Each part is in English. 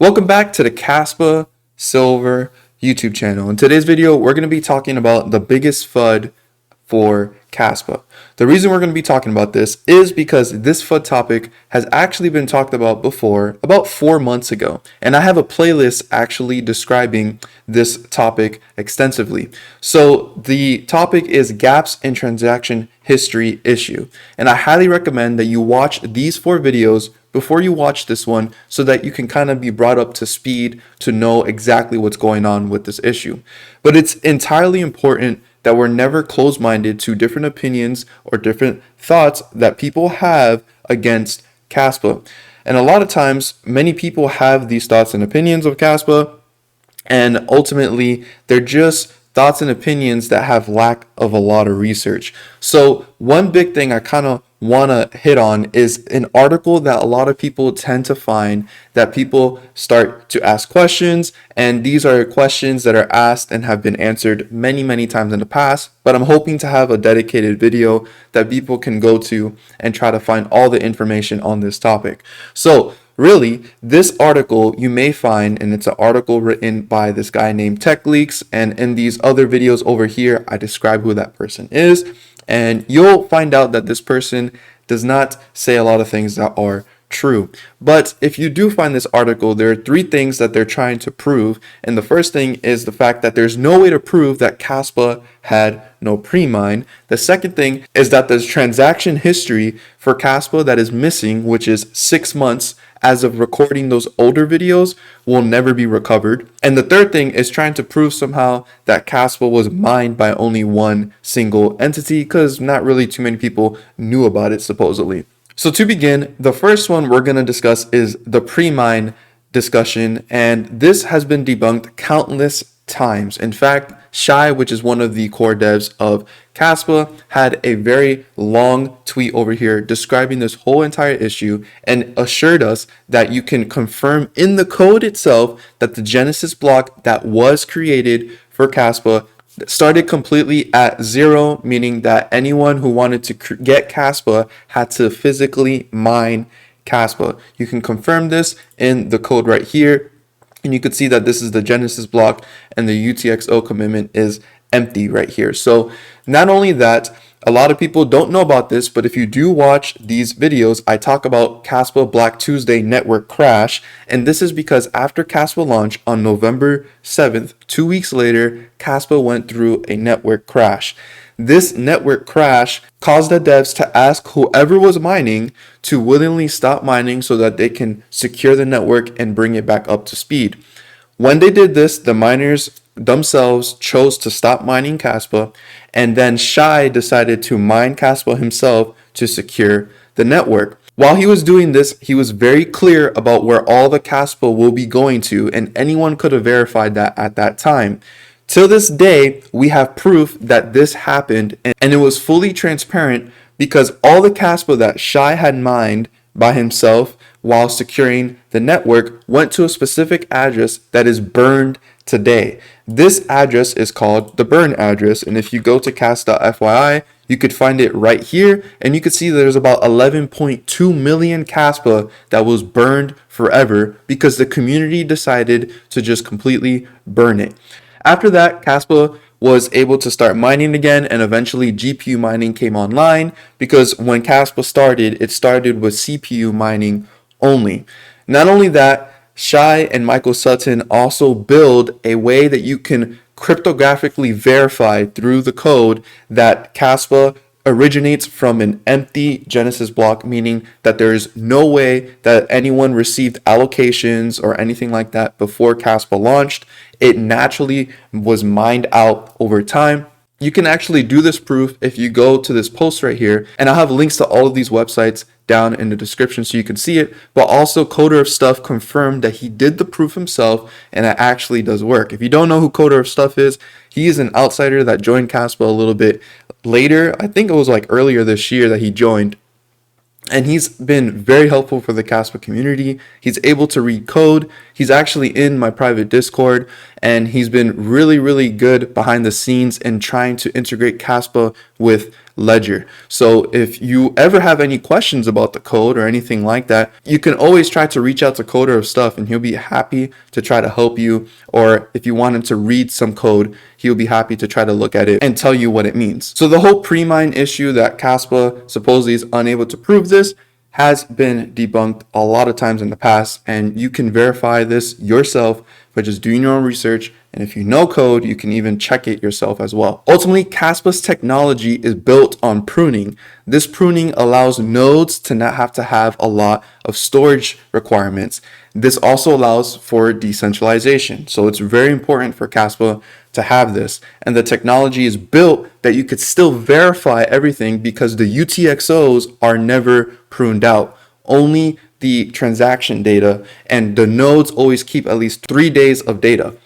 Welcome back to the Caspa Silver YouTube channel. In today's video, we're going to be talking about the biggest FUD for Caspa. The reason we're going to be talking about this is because this FUD topic has actually been talked about before about 4 months ago. And I have a playlist actually describing this topic extensively. So the topic is gaps in transaction history issue. And I highly recommend that you watch these 4 videos before you watch this one so that you can kind of be brought up to speed to know exactly what's going on with this issue. But it's entirely important that we're never closed-minded to different opinions or different thoughts that people have against Caspa. And a lot of times, many people have these thoughts and opinions of Caspa, and ultimately, they're just thoughts and opinions that have lack of a lot of research. So one big thing I kind of want to hit on is an article that a lot of people tend to find that people start to ask questions, and these are questions that are asked and have been answered many times in the past, but I'm hoping to have a dedicated video that people can go to and try to find all the information on this topic. So really, this article you may find, and it's an article written by this guy named TechLeaks, and in these other videos over here, I describe who that person is, and you'll find out that this person does not say a lot of things that are true. But if you do find this article, there are 3 things that they're trying to prove, and the first thing is the fact that there's no way to prove that Caspa had no pre-mine. The second thing is that there's transaction history for Caspa that is missing, which is 6 months as of recording those older videos, will never be recovered. And the third thing is trying to prove somehow that Caspa was mined by only one single entity, because not really too many people knew about it supposedly. So to begin, the first one we're going to discuss is the pre-mine discussion, and this has been debunked countless times. In fact, Shai, which is one of the core devs of Caspa, had a very long tweet over here describing this whole entire issue and assured us that you can confirm in the code itself that the Genesis block that was created for Caspa started completely at 0, meaning that anyone who wanted to get Caspa had to physically mine Caspa. You can confirm this in the code right here, and you could see that this is the Genesis block and the UTXO commitment is empty right here. So not only that, a lot of people don't know about this, but if you do watch these videos, I talk about Caspa Black Tuesday network crash, and this is because after Caspa launch on November 7th, 2 weeks later, Caspa went through a network crash. This network crash caused the devs to ask whoever was mining to willingly stop mining so that they can secure the network and bring it back up to speed. When they did this, the miners themselves chose to stop mining Caspa, and then Shai decided to mine Caspa himself to secure the network. While he was doing this, he was very clear about where all the Caspa will be going to, and anyone could have verified that at that time. Till this day, we have proof that this happened, and it was fully transparent because all the Caspa that Shai had mined by himself while securing the network went to a specific address that is burned today. This address is called the burn address, and if you go to cas.fyi, you could find it right here, and you could see there's about 11.2 million Caspa that was burned forever because the community decided to just completely burn it. After that, Caspa was able to start mining again, and eventually GPU mining came online, because when Caspa started, it started with CPU mining only. Not only that, Shai and Michael Sutton also build a way that you can cryptographically verify through the code that Caspa originates from an empty Genesis block, meaning that there is no way that anyone received allocations or anything like that before Caspa launched. It naturally was mined out over time. You can actually do this proof if you go to this post right here, and I'll have links to all of these websites down in the description so you can see it, but also Coder of Stuff confirmed that he did the proof himself and it actually does work. If you don't know who Coder of Stuff is, he is an outsider that joined Caspa a little bit later. I think it was like earlier this year that he joined. And he's been very helpful for the Caspa community. He's able to read code. He's actually in my private Discord, and he's been really good behind the scenes in trying to integrate Caspa with ledger. So if you ever have any questions about the code or anything like that, you can always try to reach out to Coder of Stuff and he'll be happy to try to help you. Or if you want him to read some code, he'll be happy to try to look at it and tell you what it means. So the whole pre-mine issue that Kaspa supposedly is unable to prove this has been debunked a lot of times in the past, and you can verify this yourself by just doing your own research. And if you know code, you can even check it yourself as well. Ultimately, Kaspa's technology is built on pruning. This pruning allows nodes to not have to have a lot of storage requirements. This also allows for decentralization. So it's very important for Kaspa to have this. And the technology is built that you could still verify everything because the UTXOs are never pruned out. Only the transaction data, and the nodes always keep at least 3 days of data.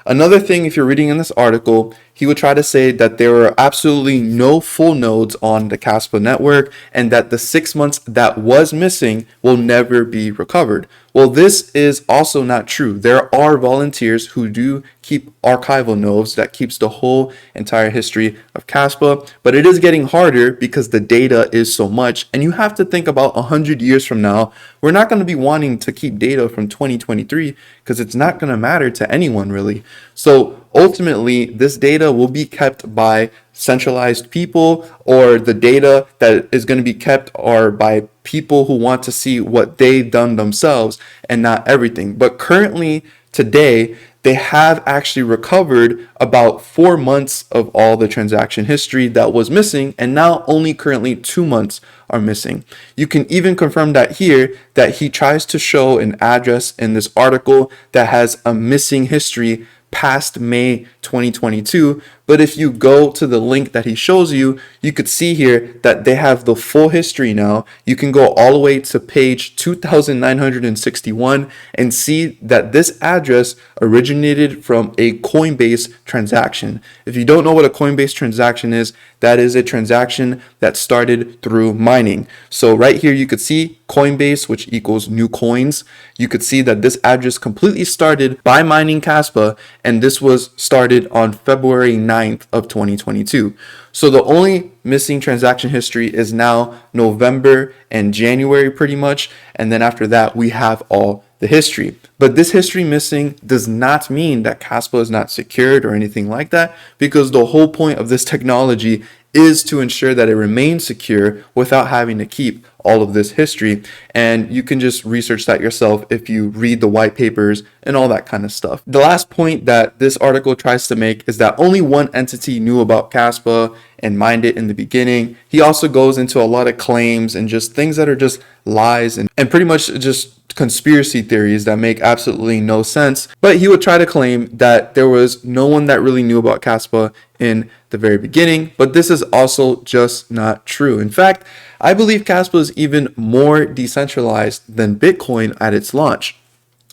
Another thing, if you're reading in this article, he would try to say that there are absolutely no full nodes on the Kaspa network and that the 6 months that was missing will never be recovered. Well, this is also not true. There are volunteers who do keep archival nodes that keeps the whole entire history of Kaspa, but it is getting harder because the data is so much, and you have to think about 100 years from now, we're not going to be wanting to keep data from 2023 because it's not going to matter to anyone really. So ultimately, this data will be kept by centralized people, or the data that is going to be kept are by people who want to see what they've done themselves and not everything. But currently, today, they have actually recovered about 4 months of all the transaction history that was missing, and now only currently 2 months are missing. You can even confirm that here, that he tries to show an address in this article that has a missing history past May 2022. But if you go to the link that he shows you, you could see here that they have the full history now. You can go all the way to page 2961 and see that this address originated from a Coinbase transaction. If you don't know what a Coinbase transaction is, that is a transaction that started through mining. So right here you could see Coinbase, which equals new coins. You could see that this address completely started by mining Kaspa, and this was started on February 9th of 2022. So the only missing transaction history is now November and January pretty much, and then after that we have all the history. But this history missing does not mean that Kaspa is not secured or anything like that, because the whole point of this technology is to ensure that it remains secure without having to keep all of this history. And you can just research that yourself if you read the white papers and all that kind of stuff. The last point that this article tries to make is that only one entity knew about Kaspa and mined it in the beginning. He also goes into a lot of claims and just things that are just lies and pretty much just conspiracy theories that make absolutely no sense. But he would try to claim that there was no one that really knew about Kaspa in the very beginning, but this is also just not true. In fact, I believe Kaspa is even more decentralized than Bitcoin at its launch.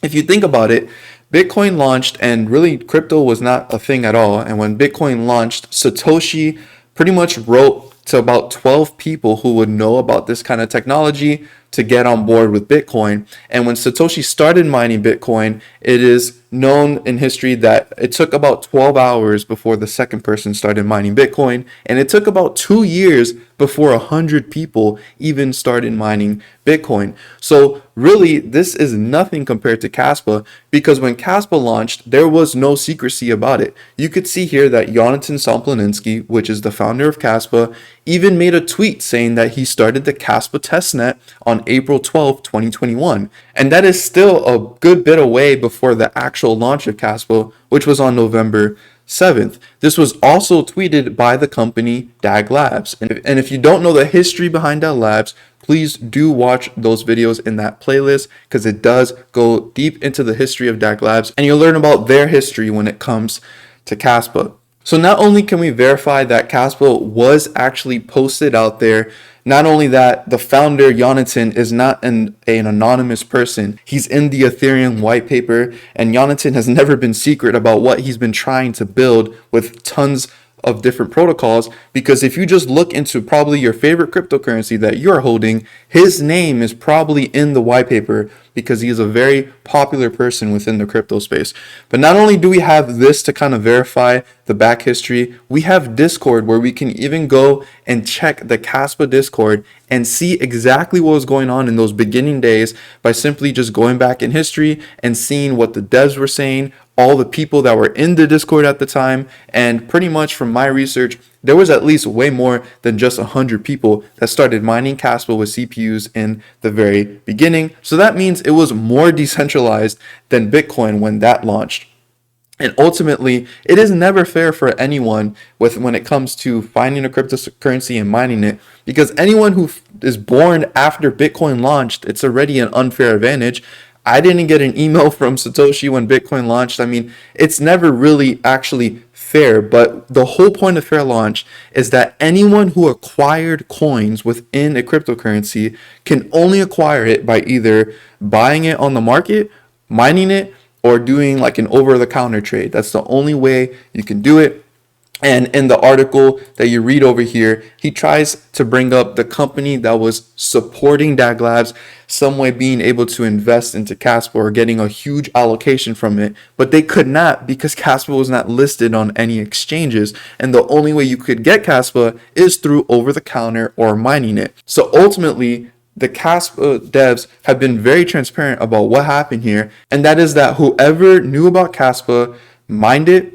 If you think about it, Bitcoin launched and really crypto was not a thing at all. And when Bitcoin launched, Satoshi pretty much wrote to about 12 people who would know about this kind of technology to get on board with Bitcoin. And when Satoshi started mining Bitcoin, it is known in history that it took about 12 hours before the second person started mining Bitcoin. And it took about 2 years before 100 people even started mining Bitcoin. So really, this is nothing compared to Kaspa, because when Kaspa launched, there was no secrecy about it. You could see here that Jonathan Samploninsky, which is the founder of Kaspa, even made a tweet saying that he started the Kaspa testnet on April 12, 2021. And that is still a good bit away before the actual launch of Kaspa, which was on November 7th. This was also tweeted by the company DAG Labs. And if you don't know the history behind DAG Labs, please do watch those videos in that playlist, because it does go deep into the history of DAG Labs and you'll learn about their history when it comes to Kaspa. So not only can we verify that Kaspa was actually posted out there, not only that, the founder, Jonathan, is not an anonymous person. He's in the Ethereum white paper, and Jonathan has never been secret about what he's been trying to build with tons of different protocols, because if you just look into probably your favorite cryptocurrency that you're holding, his name is probably in the white paper because he is a very popular person within the crypto space. But not only do we have this to kind of verify the back history, we have Discord where we can even go and check the Kaspa Discord and see exactly what was going on in those beginning days by simply just going back in history and seeing what the devs were saying, all the people that were in the Discord at the time. And pretty much from my research, there was at least way more than just 100 people that started mining Caspa with CPUs in the very beginning. So that means it was more decentralized than Bitcoin when that launched. And ultimately, it is never fair for anyone when it comes to finding a cryptocurrency and mining it, because anyone who is born after Bitcoin launched, it's already an unfair advantage. I didn't get an email from Satoshi when Bitcoin launched. I mean, it's never really actually fair, but the whole point of fair launch is that anyone who acquired coins within a cryptocurrency can only acquire it by either buying it on the market, mining it, or doing like an over-the-counter trade. That's the only way you can do it. And in the article that you read over here, he tries to bring up the company that was supporting DAG Labs, some way being able to invest into Caspa or getting a huge allocation from it, but they could not because Caspa was not listed on any exchanges. And the only way you could get Caspa is through over-the-counter or mining it. So ultimately, the Caspa devs have been very transparent about what happened here, and that is that whoever knew about Caspa mined it,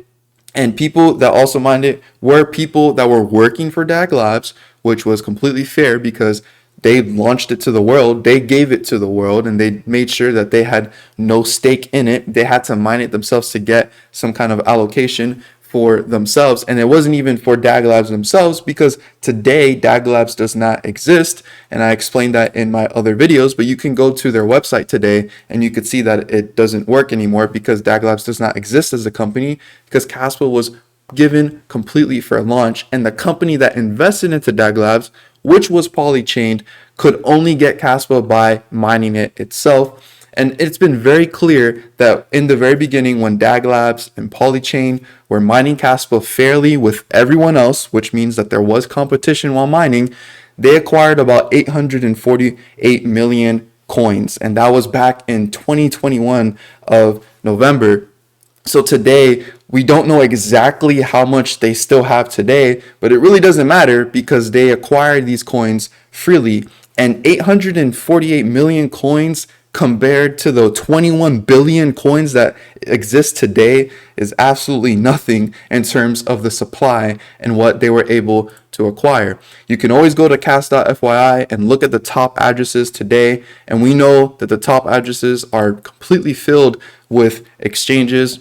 and people that also mined it were people that were working for DAG Labs, which was completely fair because they launched it to the world, they gave it to the world, and they made sure that they had no stake in it. They had to mine it themselves to get some kind of allocation for themselves, and it wasn't even for DAG Labs themselves because today DAG Labs does not exist, and I explained that in my other videos. But you can go to their website today and you could see that it doesn't work anymore because DAG Labs does not exist as a company, because Caspa was given completely for launch, and the company that invested into DAG Labs, which was Polychain, could only get Caspa by mining it itself. And it's been very clear that in the very beginning, when DAG Labs and Polychain were mining Caspa fairly with everyone else, which means that there was competition while mining, they acquired about 848 million coins. And that was back in 2021 of November. So today, we don't know exactly how much they still have today, but it really doesn't matter because they acquired these coins freely. And 848 million coins compared to the 21 billion coins that exist today is absolutely nothing in terms of the supply and what they were able to acquire. You can always go to Cas.fyi and look at the top addresses today, and we know that the top addresses are completely filled with exchanges.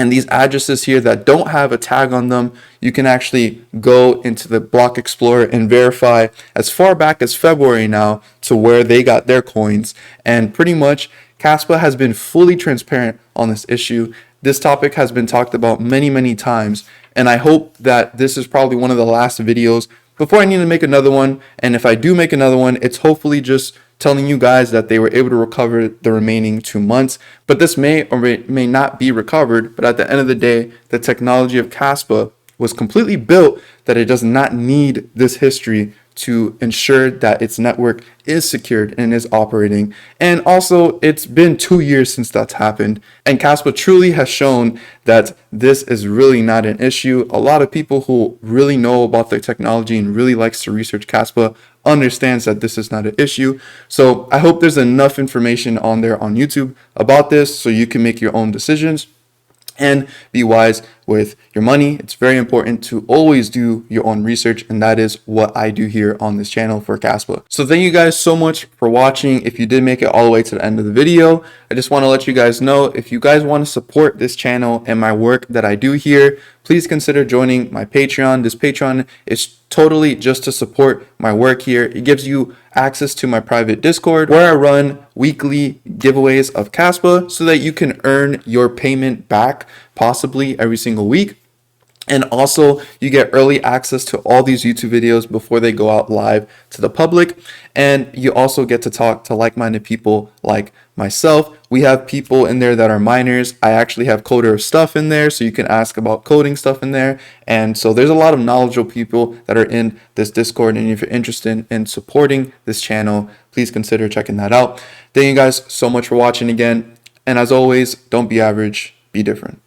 And these addresses here that don't have a tag on them, you can actually go into the block explorer and verify as far back as February now to where they got their coins. And pretty much Caspa has been fully transparent on this issue. This topic has been talked about many, many times. And I hope that this is probably one of the last videos before I need to make another one. And if I do make another one, it's hopefully just telling you guys that they were able to recover the remaining 2 months. But this may or may not be recovered. But at the end of the day, the technology of Caspa was completely built that it does not need this history to ensure that its network is secured and is operating. And also, it's been 2 years since that's happened. And Caspa truly has shown that this is really not an issue. A lot of people who really know about the technology and really likes to research Caspa understands that this is not an issue. So I hope there's enough information on there on YouTube about this so you can make your own decisions and be wise with your money. It's very important to always do your own research, and that is what I do here on this channel for Caspa. So thank you guys so much for watching. If you did make it all the way to the end of the video, I just want to let you guys know, if you guys want to support this channel and my work that I do here, please consider joining my Patreon. This Patreon is totally just to support my work here. It gives you access to my private Discord where I run weekly giveaways of Caspa so that you can earn your payment back possibly every single week. And also, you get early access to all these YouTube videos before they go out live to the public. And you also get to talk to like-minded people like myself. We have people in there that are minors. I actually have coder stuff in there, so you can ask about coding stuff in there. And so there's a lot of knowledgeable people that are in this Discord. And if you're interested in supporting this channel, please consider checking that out. Thank you guys so much for watching again. And as always, don't be average, be different.